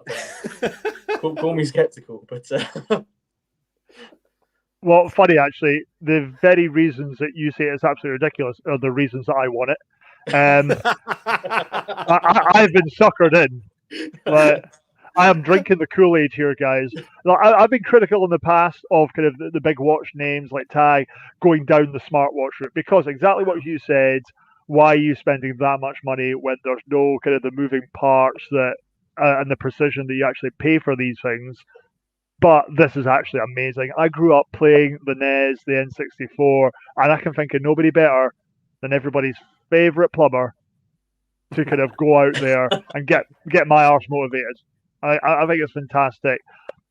Call me skeptical, but well, funny actually, the very reasons that you say it's absolutely ridiculous are the reasons that I want it. I've been suckered in. I am drinking the Kool-Aid here, guys. I've been critical in the past of kind of the big watch names like Tag going down the smartwatch route, because exactly what you said. Why are you spending that much money when there's no kind of the moving parts that and the precision that you actually pay for these things? But this is actually amazing. I grew up playing the NES, the N64, and I can think of nobody better than everybody's favourite plumber to kind of go out there and get my arse motivated. I think it's fantastic.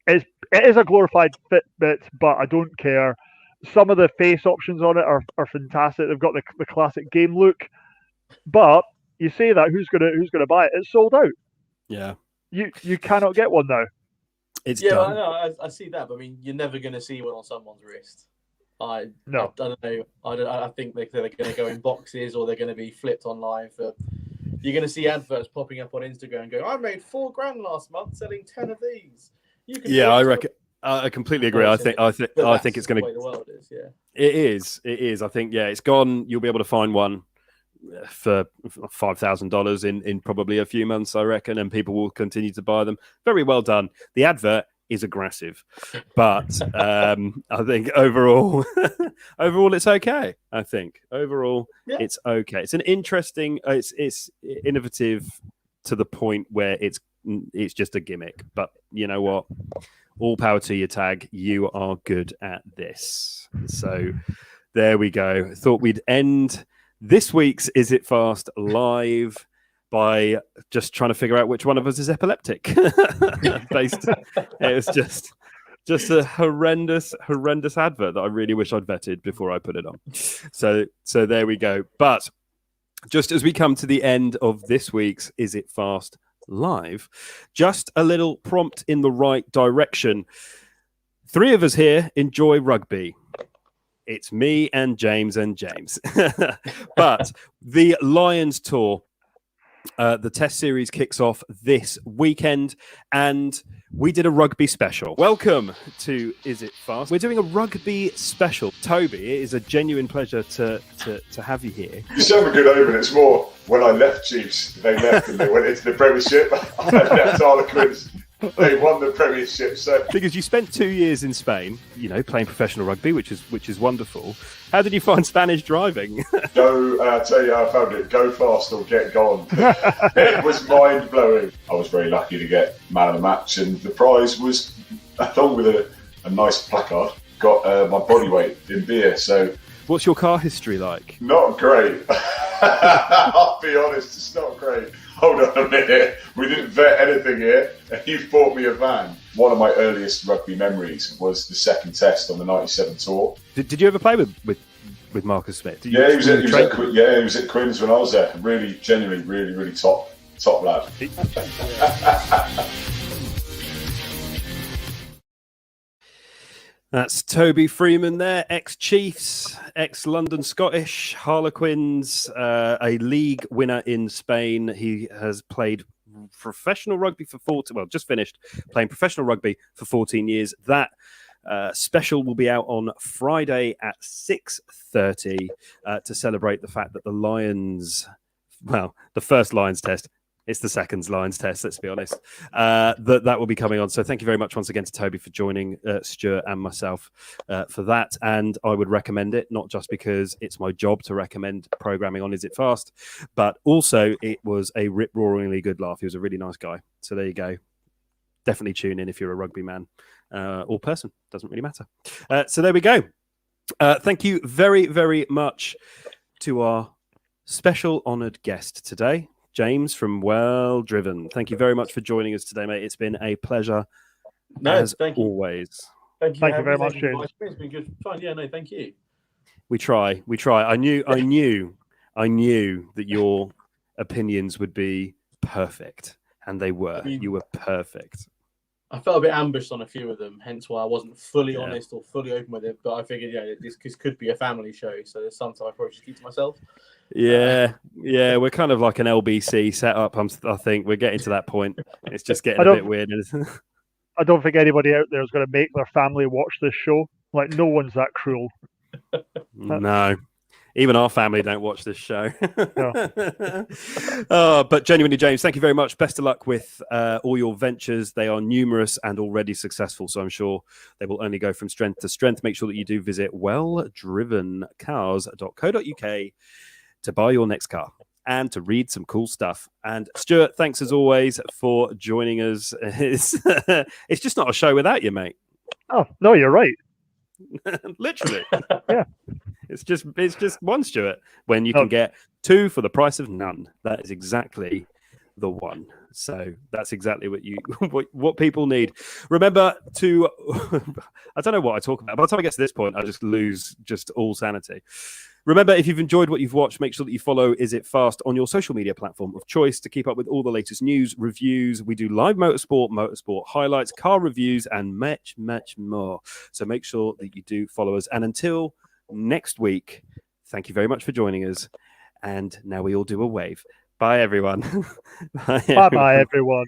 It is a glorified Fitbit, but I don't care. Some of the face options on it are fantastic. They've got the classic game look. But you say that, who's gonna buy it? It's sold out. Yeah. You cannot get one now. It's done. I see that, but I mean, you're never going to see one on someone's wrist. I don't know. I think they're going to go in boxes, or they're going to be flipped online for. You're going to see adverts popping up on Instagram going, "I made $4,000 last month selling 10 of these." I reckon. I completely agree. I think it's going to. The world is, yeah. It is. I think it's gone. You'll be able to find one for $5,000 in probably a few months, I reckon, and people will continue to buy them. Very well done. The advert is aggressive, but I think overall it's okay. I think overall it's okay. It's an interesting. It's innovative to the point where it's just a gimmick. But you know what? All power to your Tag. You are good at this. So there we go. Thought we'd end this week's Is It Fast live by just trying to figure out which one of us is epileptic. It was just a horrendous advert that I really wish I'd vetted before I put it on. So there we go. But just as we come to the end of this week's Is It Fast live, just a little prompt in the right direction. 3 of us here enjoy rugby. It's me and James. But the Lions Tour, the test series kicks off this weekend, and we did a rugby special. Welcome to Is It Fast? We're doing a rugby special. Toby, it is a genuine pleasure to have you here. You sound a good omen. It's more when I left Chiefs, they left and they went into the Premiership. I left Harlequins. They won the Premiership. So because you spent 2 years in Spain, playing professional rugby, which is wonderful. How did you find Spanish driving? I'll tell you how I found it. Go fast or get gone. It was mind blowing. I was very lucky to get man of the match, and the prize was, along with a nice placard, got my body weight in beer. So, what's your car history like? Not great. I'll be honest, it's not great. Hold on a minute. We didn't vet anything here, and you bought me a van. One of my earliest rugby memories was the second test on the '97 tour. Did you ever play with Marcus Smith? He was at Quins when I was there. Really, genuinely, really top lad. That's Toby Freeman there, ex-Chiefs, ex-London Scottish, Harlequins, a league winner in Spain. He has played professional rugby for 14, well, just finished playing professional rugby for 14 years. That special will be out on Friday at 6:30 to celebrate the fact that the Lions, well, the first Lions test, it's the second Lions test, let's be honest, that will be coming on. So thank you very much once again to Toby for joining Stuart and myself for that. And I would recommend it, not just because it's my job to recommend programming on Is It Fast, but also it was a rip-roaringly good laugh. He was a really nice guy. So there you go. Definitely tune in if you're a rugby man or person. Doesn't really matter. So there we go. Thank you very, very much to our special honoured guest today, James from Well Driven. Thank you very much for joining us today, mate. It's been a pleasure as always. Thank you very much, James. It's been good fun. Yeah, no, thank you. We try. I knew that your opinions would be perfect, and they were. You were perfect. I felt a bit ambushed on a few of them, hence why I wasn't fully honest or fully open with it. But I figured, this could be a family show, so there's sometimes I probably should keep to myself. Yeah, we're kind of like an LBC setup. I think we're getting to that point. It's just getting a bit weird. I don't think anybody out there is going to make their family watch this show. Like, no one's that cruel. No. Even our family don't watch this show. Yeah. But genuinely, James, thank you very much. Best of luck with all your ventures. They are numerous and already successful, so I'm sure they will only go from strength to strength. Make sure that you do visit welldrivencars.co.uk to buy your next car and to read some cool stuff. And Stuart, thanks as always for joining us. It's just not a show without you, mate. Oh, no, you're right. Literally. Yeah. It's just one, Stuart, when you can get two for the price of none. That is exactly the one. So that's exactly what people need. Remember to, I don't know what I talk about. By the time I get to this point, I just lose all sanity. Remember, if you've enjoyed what you've watched, make sure that you follow Is It Fast on your social media platform of choice to keep up with all the latest news, reviews. We do live motorsport highlights, car reviews, and much, much more. So make sure that you do follow us. And until next week, thank you very much for joining us. And now we all do a wave. Bye, everyone. Bye, everyone.